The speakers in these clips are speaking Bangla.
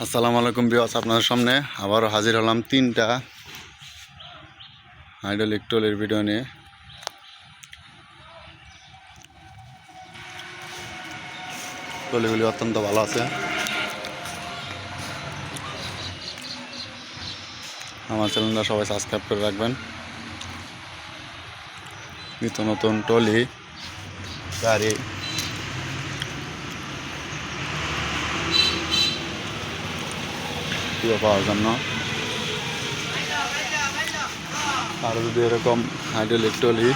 আসসালামু আলাইকুম ভিউয়ার্স, আপনাদের সামনে আবারও হাজির হলাম তিনটা হাইড্রোলিক ট্রলির ভিডিও নিয়ে। ট্রলিগুলি অত্যন্ত ভালো আছে। আমার চ্যানেলটা সবাই সাবস্ক্রাইব করে রাখবেন। নিত্য নতুন ট্রলি গাড়ি পাওয়ার জন্য আর যদি এরকম হাইড্রোলিক ট্রলি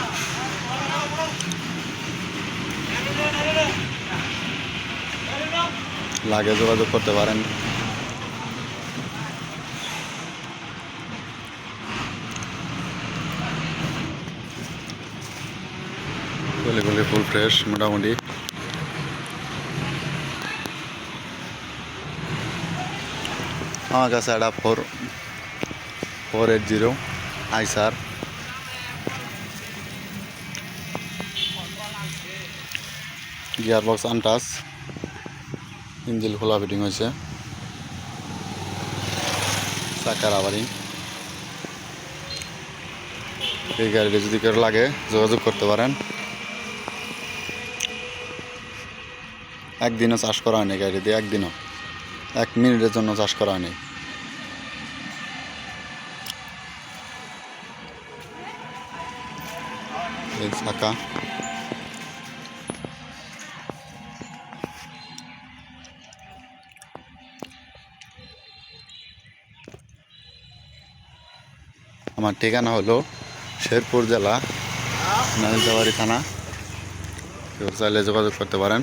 লাগে যোগাযোগ করতে পারেন। ট্রলিগুলি ফুল ফ্রেশ মোটামুটি। আমার কাছে একটা 480 আইসার গিয়ার বক্স আনটাচ, ইঞ্জিন খোলা ফিটিং হয়েছে, চাকার আবারিং। এই গাড়িটি যদি কেউ লাগে যোগাযোগ করতে পারেন। একদিনও চাষ করা হয়নি গাড়ি দিয়ে, একদিনও 1 মিনিটের জন্য চাষ করা হয়নি। এই চাকা আমার ঠিকানা হলো শেরপুর জেলা নাজিরবাড়ি থানা। কেউ চাইলে যোগাযোগ করতে পারেন।